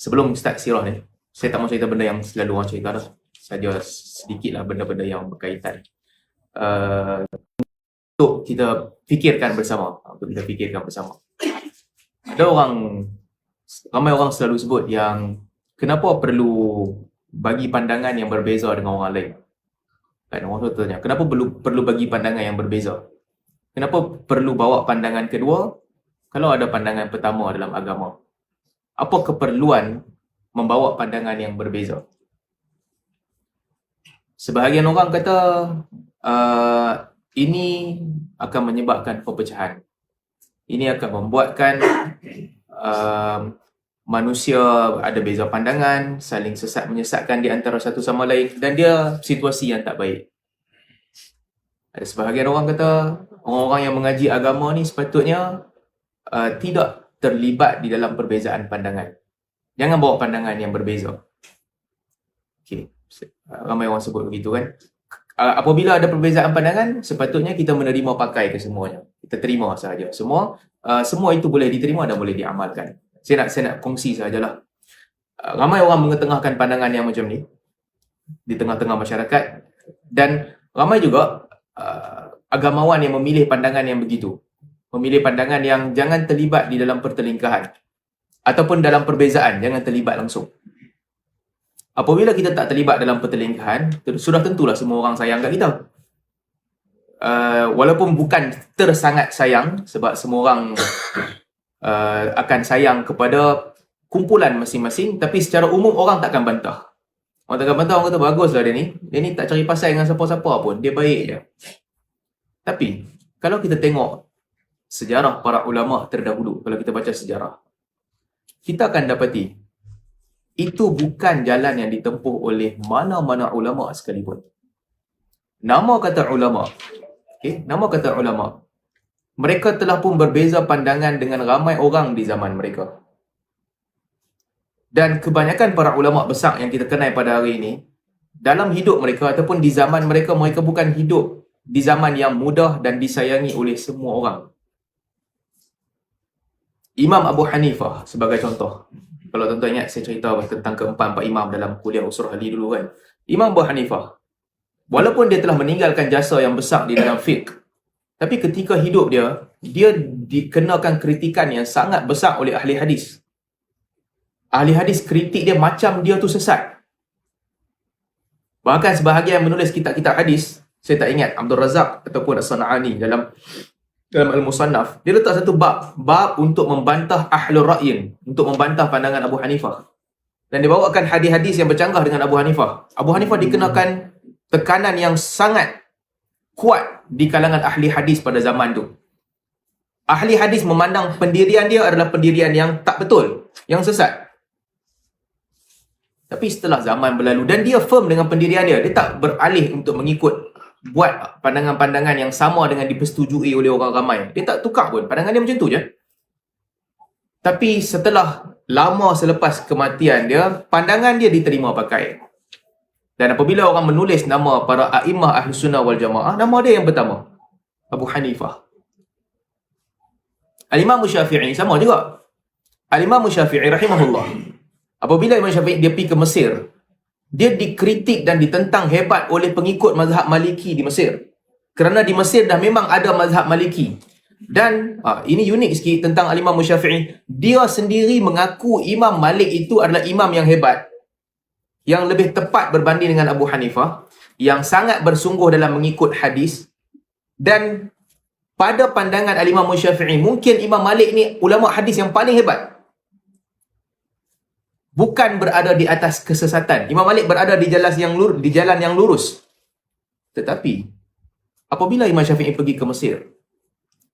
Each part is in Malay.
sebelum start sirah ni, saya tak mahu cerita benda yang selalu orang cerita dah. Saja sedikit lah benda-benda yang berkaitan. Untuk kita fikirkan bersama. Ada ramai orang selalu sebut yang kenapa perlu bagi pandangan yang berbeza dengan orang lain. Kan orang tu tanya, kenapa perlu bagi pandangan yang berbeza? Kenapa perlu bawa pandangan kedua kalau ada pandangan pertama dalam agama? Apa keperluan membawa pandangan yang berbeza? Sebahagian orang kata ini akan menyebabkan perpecahan. Ini akan membuatkan manusia ada beza pandangan, saling sesat menyesatkan di antara satu sama lain, dan dia situasi yang tak baik. Ada sebahagian orang kata orang-orang yang mengaji agama ni sepatutnya tidak terlibat di dalam perbezaan pandangan. Jangan bawa pandangan yang berbeza. Okay. Ramai orang sebut begitu kan. Apabila ada perbezaan pandangan, sepatutnya kita menerima pakai kesemuanya. Kita terima sahaja. Semua itu boleh diterima dan boleh diamalkan. Saya nak kongsi sahajalah. Ramai orang mengetengahkan pandangan yang macam ni di tengah-tengah masyarakat, dan ramai juga agamawan yang memilih pandangan yang begitu. Memilih pandangan yang jangan terlibat di dalam pertelingkahan ataupun dalam perbezaan, jangan terlibat langsung. Apabila kita tak terlibat dalam pertelingkahan, sudah tentulah semua orang sayang kat kita. Walaupun bukan tersangat sayang, sebab semua orang akan sayang kepada kumpulan masing-masing, tapi secara umum orang takkan bantah. Orang takkan bantah, orang kata baguslah dia ni tak cari pasal dengan siapa-siapa pun, dia baik je. Tapi kalau kita tengok sejarah para ulama terdahulu, kalau kita baca sejarah, kita akan dapati itu bukan jalan yang ditempuh oleh mana-mana ulama sekalipun. Nama kata ulama, mereka telah pun berbeza pandangan dengan ramai orang di zaman mereka. Dan kebanyakan para ulama besar yang kita kenal pada hari ini, dalam hidup mereka ataupun di zaman mereka, mereka bukan hidup di zaman yang mudah dan disayangi oleh semua orang. Imam Abu Hanifah sebagai contoh. Kalau tuan-tuan ingat, saya cerita tentang keempat-empat imam dalam kuliah usul hadis dulu kan. Imam Abu Hanifah, walaupun dia telah meninggalkan jasa yang besar di dalam fiqh, tapi ketika hidup dia dikenakan kritikan yang sangat besar oleh ahli hadis. Ahli hadis kritik dia macam dia tu sesat. Bahkan sebahagian menulis kitab-kitab hadis, saya tak ingat, Abdul Razak ataupun As-Sana'ani dalam Al-Musannaf, dia letak satu bab untuk membantah ahlul ra'yin, untuk membantah pandangan Abu Hanifah. Dan dia bawakan hadis-hadis yang bercanggah dengan Abu Hanifah. Abu Hanifah dikenakan tekanan yang sangat kuat di kalangan ahli hadis pada zaman tu. Ahli hadis memandang pendirian dia adalah pendirian yang tak betul, yang sesat. Tapi setelah zaman berlalu dan dia firm dengan pendirian dia, dia tak beralih untuk mengikut buat pandangan-pandangan yang sama dengan dipersetujui oleh orang ramai. Dia tak tukar pun, pandangan dia macam tu je. Tapi setelah lama selepas kematian dia, pandangan dia diterima pakai. Dan apabila orang menulis nama para a'imah ahli sunnah wal jamaah, nama dia yang pertama, Abu Hanifah. Al-Imam Syafi'i sama juga. Al-Imam Syafi'i rahimahullah, apabila Imam Syafi'i dia pergi ke Mesir, dia dikritik dan ditentang hebat oleh pengikut mazhab Maliki di Mesir. Kerana di Mesir dah memang ada mazhab Maliki. Dan ini unik sikit tentang Al-Imam Syafi'i. Dia sendiri mengaku Imam Malik itu adalah imam yang hebat, yang lebih tepat berbanding dengan Abu Hanifah, yang sangat bersungguh dalam mengikut hadis. Dan pada pandangan Al-Imam Syafi'i, mungkin Imam Malik ni ulama hadis yang paling hebat. Bukan berada di atas kesesatan. Imam Malik berada di jalan yang lurus. Tetapi apabila Imam Syafi'i pergi ke Mesir,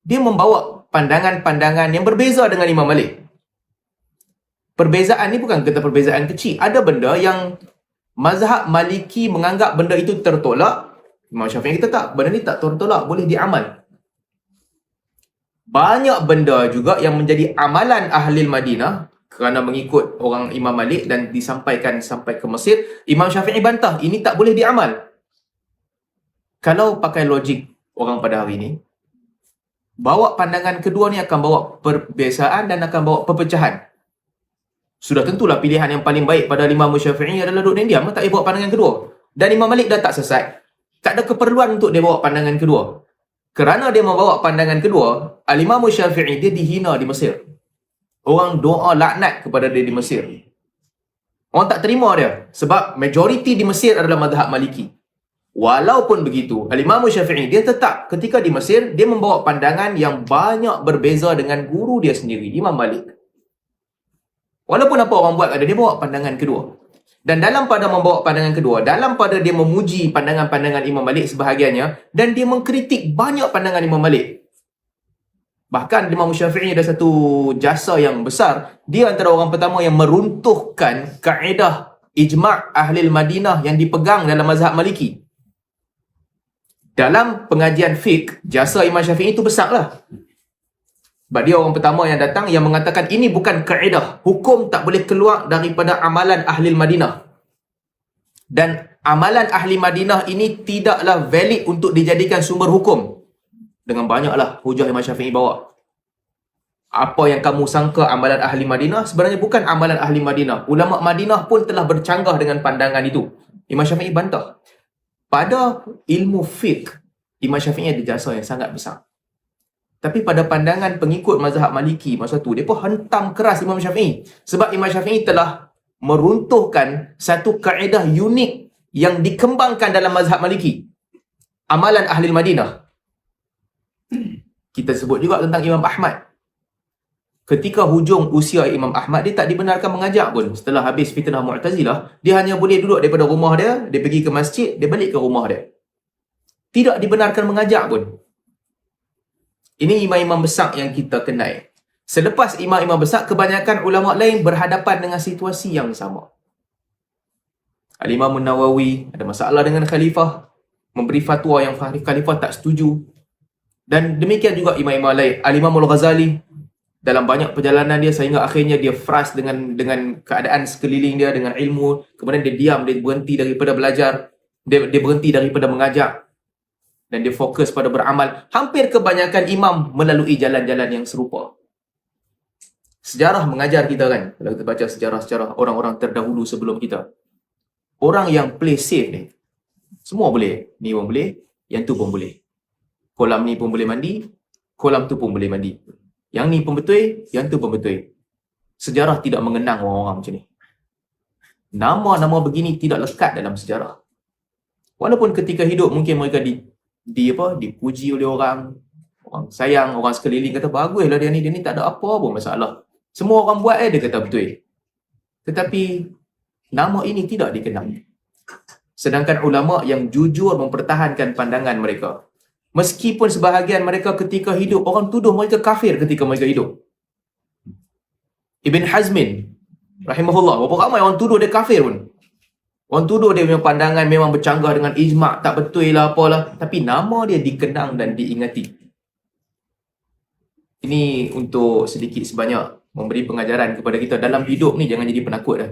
dia membawa pandangan-pandangan yang berbeza dengan Imam Malik. Perbezaan ni bukan kata perbezaan kecil. Ada benda yang mazhab Maliki menganggap benda itu tertolak. Imam Syafi'i kata tak, benda ni tak tertolak, boleh diamal. Banyak benda juga yang menjadi amalan ahli Madinah kerana mengikut orang Imam Malik dan disampaikan sampai ke Mesir, Imam Syafi'i bantah, ini tak boleh diamal. Kalau pakai logik orang pada hari ini, bawa pandangan kedua ni akan bawa perbezaan dan akan bawa perpecahan. Sudah tentulah pilihan yang paling baik pada Imam Syafi'i adalah duduk diam, tak boleh bawa pandangan kedua. Dan Imam Malik dah tak sesat. Tak ada keperluan untuk dia bawa pandangan kedua. Kerana dia membawa pandangan kedua, Al-Imam Syafi'i dia dihina di Mesir. Orang doa laknat kepada dia di Mesir. Orang tak terima dia. Sebab majoriti di Mesir adalah mazhab Maliki. Walaupun begitu, Al-Imam Syafi'i dia tetap ketika di Mesir, dia membawa pandangan yang banyak berbeza dengan guru dia sendiri, Imam Malik. Walaupun apa orang buat, dia bawa pandangan kedua. Dan dalam pada membawa pandangan kedua, dalam pada dia memuji pandangan-pandangan Imam Malik sebahagiannya, dan dia mengkritik banyak pandangan Imam Malik. Bahkan Imam Syafi'i ada satu jasa yang besar. Dia antara orang pertama yang meruntuhkan kaedah ijma' ahli Madinah yang dipegang dalam mazhab Maliki. Dalam pengajian fiqh, jasa Imam Syafi'i itu besarlah. Sebab dia orang pertama yang datang yang mengatakan ini bukan kaedah. Hukum tak boleh keluar daripada amalan ahli Madinah. Dan amalan ahli Madinah ini tidaklah valid untuk dijadikan sumber hukum. Dengan banyaklah hujah Imam Syafi'i bawa. Apa yang kamu sangka amalan ahli Madinah, sebenarnya bukan amalan ahli Madinah. Ulama Madinah pun telah bercanggah dengan pandangan itu. Imam Syafi'i bantah. Pada ilmu fiqh, Imam Syafi'i ada jasa yang sangat besar. Tapi pada pandangan pengikut mazhab Maliki masa tu, mereka hentam keras Imam Syafi'i. Sebab Imam Syafi'i telah meruntuhkan satu kaedah unik yang dikembangkan dalam mazhab Maliki. Amalan ahli Madinah. Kita sebut juga tentang Imam Ahmad. Ketika hujung usia Imam Ahmad, dia tak dibenarkan mengajak pun. Setelah habis fitnah Mu'tazilah, dia hanya boleh duduk daripada rumah dia pergi ke masjid, dia balik ke rumah dia. Tidak dibenarkan mengajak pun. Ini imam-imam besar yang kita kenal. Selepas imam-imam besar, kebanyakan ulama lain berhadapan dengan situasi yang sama. Al-Imam Nawawi ada masalah dengan khalifah, memberi fatwa yang khalifah tak setuju. Dan demikian juga imam-imam lain. Al-Imam Al-Ghazali dalam banyak perjalanan dia sehingga akhirnya dia frust dengan keadaan sekeliling dia, dengan ilmu. Kemudian dia diam, dia berhenti daripada belajar, dia berhenti daripada mengajak. Dan dia fokus pada beramal. Hampir kebanyakan imam melalui jalan-jalan yang serupa. Sejarah mengajar kita kan, kalau kita baca sejarah-sejarah orang-orang terdahulu sebelum kita. Orang yang play safe ni, semua boleh. Ni pun boleh, yang tu pun boleh. Kolam ni pun boleh mandi, kolam tu pun boleh mandi. Yang ni pun betul, yang tu pun betul. Sejarah tidak mengenang orang-orang macam ni. Nama-nama begini tidak lekat dalam sejarah. Walaupun ketika hidup mungkin mereka dipuji oleh orang sayang, orang sekeliling kata baguslah dia ni tak ada apa pun masalah. Semua orang buat dia kata betul. Tetapi nama ini tidak dikenang. Sedangkan ulama yang jujur mempertahankan pandangan mereka. Meskipun sebahagian mereka ketika hidup orang tuduh mereka kafir ketika mereka hidup. Ibn Hazmin rahimahullah, berapa ramai orang tuduh dia kafir pun. Orang tuduh dia punya pandangan memang bercanggah dengan ijma', tak betul lah apalah. Tapi nama dia dikenang dan diingati. Ini untuk sedikit sebanyak memberi pengajaran kepada kita. Dalam hidup ni jangan jadi penakut dah.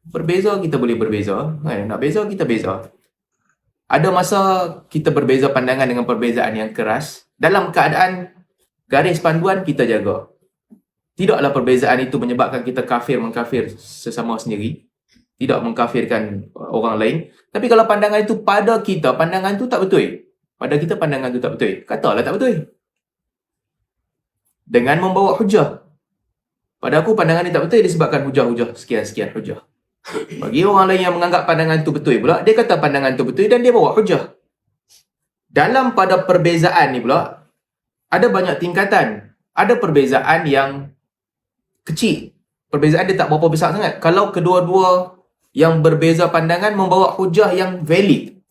Berbeza kita boleh berbeza. Nak beza kita beza. Ada masa kita berbeza pandangan dengan perbezaan yang keras. Dalam keadaan garis panduan kita jaga. Tidaklah perbezaan itu menyebabkan kita mengkafir sesama sendiri. Tidak mengkafirkan orang lain. Tapi kalau pandangan itu pada kita, pandangan itu tak betul. Pada kita pandangan itu tak betul. Katalah tak betul. Dengan membawa hujah. Pada aku pandangan ini tak betul disebabkan hujah-hujah. Sekian-sekian hujah. Bagi orang lain yang menganggap pandangan itu betul pula, dia kata pandangan itu betul dan dia bawa hujah. Dalam pada perbezaan ni pula, ada banyak tingkatan. Ada perbezaan yang kecil. Perbezaan dia tak berapa besar sangat. Kalau kedua-dua yang berbeza pandangan membawa hujah yang valid.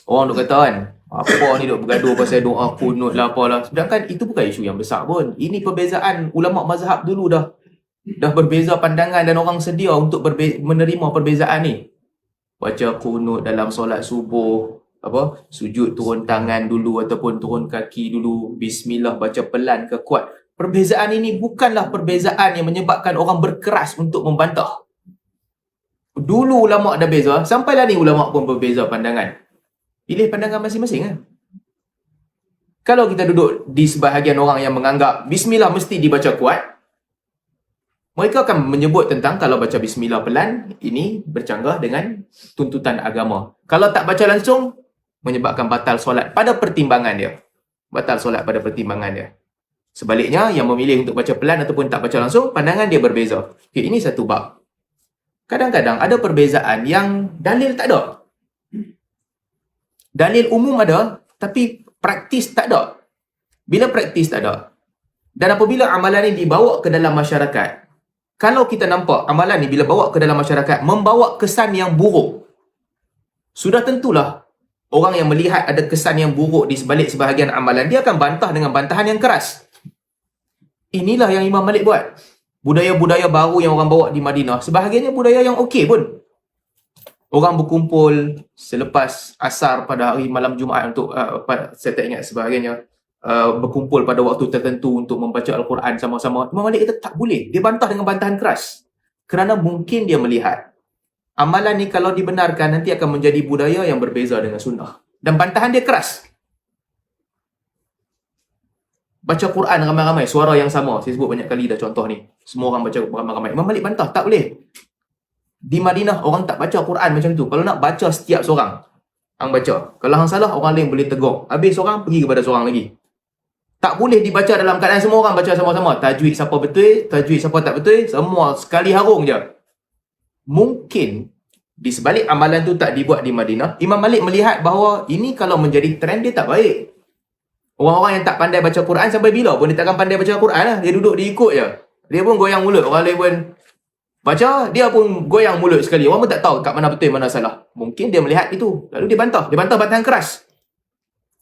Orang duk kata kan, apa ni duk bergaduh pasal doa kunut lah apalah. Sedangkan itu bukan isu yang besar pun. Ini perbezaan ulama mazhab dulu dah berbeza pandangan dan orang sedia untuk menerima perbezaan ni. Baca kunut dalam solat subuh, sujud turun tangan dulu ataupun turun kaki dulu, bismillah baca pelan ke kuat. Perbezaan ini bukanlah perbezaan yang menyebabkan orang berkeras untuk membantah. Dulu ulama' dah beza, sampailah ni ulama' pun berbeza pandangan. Pilih pandangan masing-masing kan? Kalau kita duduk di sebahagian orang yang menganggap bismillah mesti dibaca kuat, Mereka akan menyebut tentang kalau baca bismillah pelan, ini bercanggah dengan tuntutan agama. Kalau tak baca langsung, menyebabkan batal solat pada pertimbangan dia. Batal solat pada pertimbangan dia. Sebaliknya, yang memilih untuk baca pelan ataupun tak baca langsung, pandangan dia berbeza. Okay, ini satu bab. Kadang-kadang ada perbezaan yang dalil tak ada. Dalil umum ada, tapi praktis tak ada. Bila praktis tak ada, dan apabila amalan ini dibawa ke dalam masyarakat, kalau kita nampak amalan ni bila bawa ke dalam masyarakat membawa kesan yang buruk, sudah tentulah orang yang melihat ada kesan yang buruk di sebalik sebahagian amalan, dia akan bantah dengan bantahan yang keras. Inilah yang Imam Malik buat. Budaya-budaya baru yang orang bawa di Madinah, sebahagiannya budaya yang okey pun. Orang berkumpul selepas asar pada hari malam Jumaat untuk, saya tak ingat sebahagiannya, berkumpul pada waktu tertentu untuk membaca Al-Quran sama-sama. Imam Malik kata tak boleh. Dia bantah dengan bantahan keras. Kerana mungkin dia melihat amalan ni kalau dibenarkan nanti akan menjadi budaya yang berbeza dengan sunnah. Dan bantahan dia keras. Baca Quran ramai-ramai, suara yang sama. Saya sebut banyak kali dah contoh ni. Semua orang baca ramai-ramai. Imam Malik bantah, tak boleh. Di Madinah orang tak baca Quran macam tu. Kalau nak baca setiap seorang, hang baca. Kalau hang salah, orang lain boleh tegur. Habis seorang, pergi kepada seorang lagi. Tak boleh dibaca dalam keadaan semua orang baca sama-sama. Tajwid siapa betul, tajwid siapa tak betul, semua sekali harung je. Mungkin di sebalik amalan tu tak dibuat di Madinah, Imam Malik melihat bahawa ini kalau menjadi trend dia tak baik. Orang-orang yang tak pandai baca Quran sampai bila pun dia takkan pandai baca Quran lah. Dia duduk diikut je. Dia pun goyang mulut. Orang lain pun baca, dia pun goyang mulut sekali. Orang pun tak tahu kat mana betul, mana salah. Mungkin dia melihat itu. Lalu dia bantah. Dia bantah bantahan keras.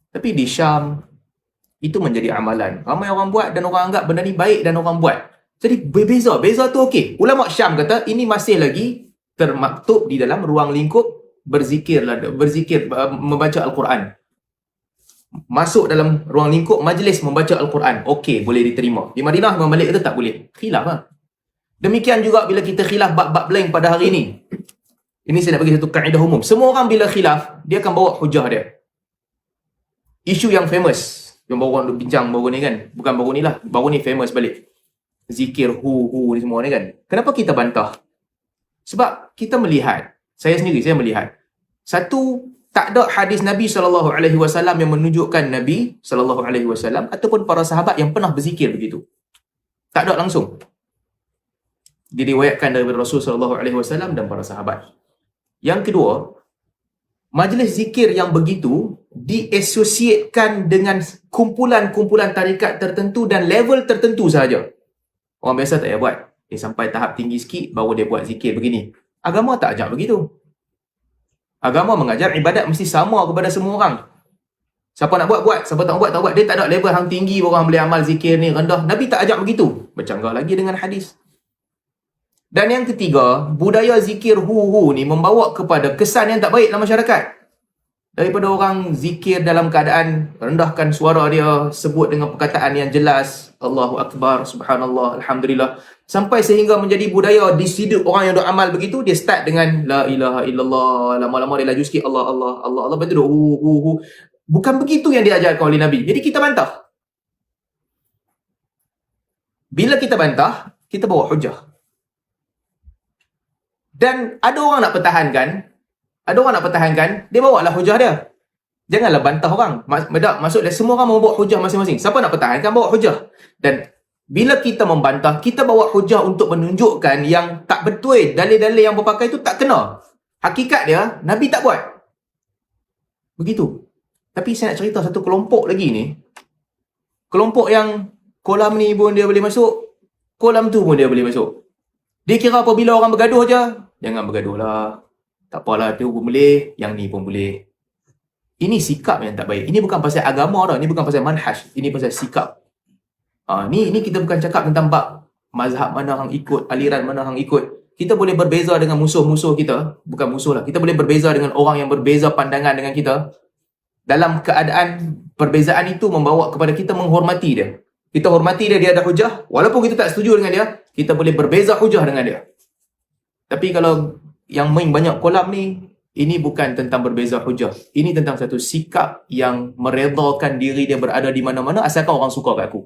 Tapi di Syam, itu menjadi amalan. Ramai orang buat dan orang anggap benda ni baik dan orang buat. Jadi berbeza. Beza tu okey. Ulama Syam kata ini masih lagi termaktub di dalam ruang lingkup berzikir, membaca Al-Quran. Masuk dalam ruang lingkup majlis membaca Al-Quran. Okey, boleh diterima. Di Madinah, Imam Malik kata tak boleh. Khilaf lah. Demikian juga bila kita khilaf bab-bab lain pada hari ini. Ini saya nak bagi satu kaedah umum. Semua orang bila khilaf, dia akan bawa hujah dia. Isu yang famous yang baru orang bincang baru ni kan. Bukan baru ni lah. Baru ni famous balik. Zikir hu ni semua ni kan. Kenapa kita bantah? Sebab kita melihat, saya melihat, satu, tak ada hadis Nabi SAW yang menunjukkan Nabi SAW ataupun para sahabat yang pernah berzikir begitu. Tak ada langsung. Diriwayatkan daripada Rasul SAW dan para sahabat. Yang kedua, majlis zikir yang begitu diasosiatkan dengan kumpulan-kumpulan tarikat tertentu dan level tertentu sahaja. Orang biasa tak payah buat. Sampai tahap tinggi sikit, baru dia buat zikir begini. Agama tak ajak begitu. Agama mengajar ibadat mesti sama kepada semua orang. Siapa nak buat, buat. Siapa tak nak buat, tak buat. Dia tak ada level hang tinggi, orang boleh amal zikir ni rendah. Nabi tak ajak begitu. Bercanggah lagi dengan hadis. Dan yang ketiga, budaya zikir hu ni membawa kepada kesan yang tak baik dalam masyarakat. Daripada orang zikir dalam keadaan rendahkan suara dia, sebut dengan perkataan yang jelas, Allahu Akbar, Subhanallah, Alhamdulillah, sampai sehingga menjadi budaya di hidup orang yang beramal begitu, dia start dengan La ilaha illallah, lama-lama dia laju sikit Allah, Allah, Allah, Allah, betul hu. Bukan begitu yang diajarkan oleh Nabi. Jadi kita bantah. Bila kita bantah, kita bawa hujah. Dan ada orang nak pertahankan, dia bawa lah hujah dia. Janganlah bantah orang. Maksudnya semua orang membawa hujah masing-masing. Siapa nak pertahankan, bawa hujah. Dan bila kita membantah, kita bawa hujah untuk menunjukkan yang tak betul. Dalil-dalil yang berpakai itu tak kena. Hakikat dia, Nabi tak buat. Begitu. Tapi saya nak cerita satu kelompok lagi ni. Kelompok yang kolam ni pun dia boleh masuk, kolam tu pun dia boleh masuk. Dia kira apabila orang bergaduh je, jangan bergaduh lah. Tak apalah, tu pun boleh, yang ni pun boleh. Ini sikap yang tak baik. Ini bukan pasal agama dah, ini bukan pasal manhaj, ini pasal sikap. Ni kita bukan cakap tentang bab mazhab mana hang ikut, aliran mana hang ikut. Kita boleh berbeza dengan musuh-musuh kita, bukan musuh lah. Kita boleh berbeza dengan orang yang berbeza pandangan dengan kita. Dalam keadaan perbezaan itu membawa kepada kita menghormati dia. Kita hormati dia, dia ada hujah. Walaupun kita tak setuju dengan dia, kita boleh berbeza hujah dengan dia. Tapi kalau yang main banyak kolam ni, ini bukan tentang berbeza hujah. Ini tentang satu sikap yang meredakan diri dia berada di mana-mana asalkan orang suka kat aku.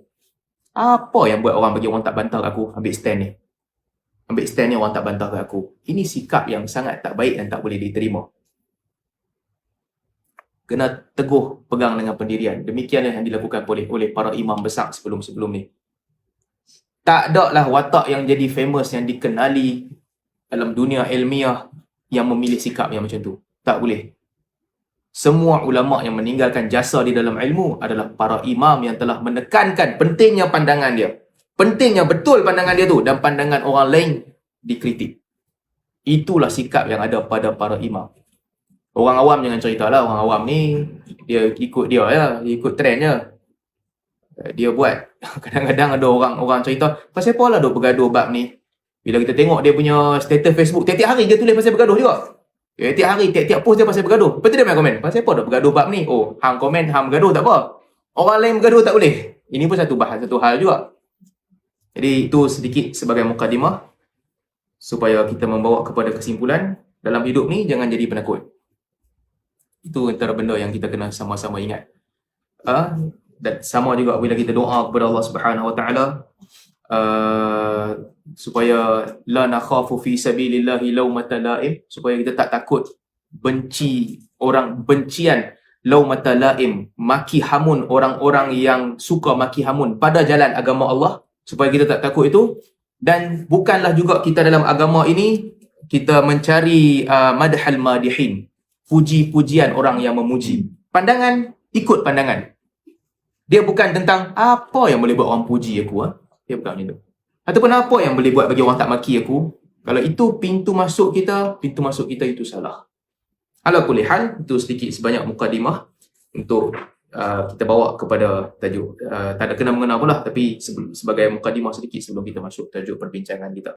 Apa yang buat orang bagi orang tak bantah kat aku ambil stand ni? Ambil stand ni, orang tak bantah kat aku. Ini sikap yang sangat tak baik dan tak boleh diterima. Kena teguh pegang dengan pendirian. Demikianlah yang dilakukan oleh para imam besar sebelum-sebelum ni. Tak ada lah watak yang jadi famous, yang dikenali dalam dunia ilmiah yang memilih sikap yang macam tu. Tak boleh. Semua ulama' yang meninggalkan jasa di dalam ilmu adalah para imam yang telah menekankan pentingnya pandangan dia. Pentingnya betul pandangan dia tu, dan pandangan orang lain dikritik. Itulah sikap yang ada pada para imam. Orang awam jangan ceritalah, orang awam ni dia ikut dia ya, dia ikut trend je. Dia buat. Kadang-kadang ada orang cerita, pasal apa lah duk bergaduh bab ni? Bila kita tengok dia punya status Facebook, tiap-tiap hari dia tulis pasal bergaduh juga. Tiap hari, tiap-tiap post dia pasal bergaduh. Lepas tu dia main komen, pasal apa duk bergaduh bab ni? Oh, hang komen, hang bergaduh tak apa. Orang lain bergaduh tak boleh. Ini pun satu hal juga. Jadi itu sedikit sebagai mukadimah supaya kita membawa kepada kesimpulan dalam hidup ni jangan jadi penakut. Itu antara benda yang kita kena sama-sama ingat. Dan sama juga bila kita doa kepada Allah Subhanahu Wa Taala supaya la nakhafu fi sabilillahi laumata laim, supaya kita tak takut bencian laumata laim, maki hamun orang-orang yang suka maki hamun pada jalan agama Allah, supaya kita tak takut itu. Dan bukanlah juga kita dalam agama ini kita mencari madhal madihin, puji-pujian orang yang memuji. Pandangan, ikut pandangan. Dia bukan tentang apa yang boleh buat orang puji aku. Dia bukan macam tu. Ataupun apa yang boleh buat bagi orang tak maki aku. Kalau itu pintu masuk kita itu salah. Ala kulli hal, itu sedikit sebanyak mukadimah untuk kita bawa kepada tajuk. Tak ada kena-mengena pula, tapi sebagai mukadimah sedikit sebelum kita masuk tajuk perbincangan kita.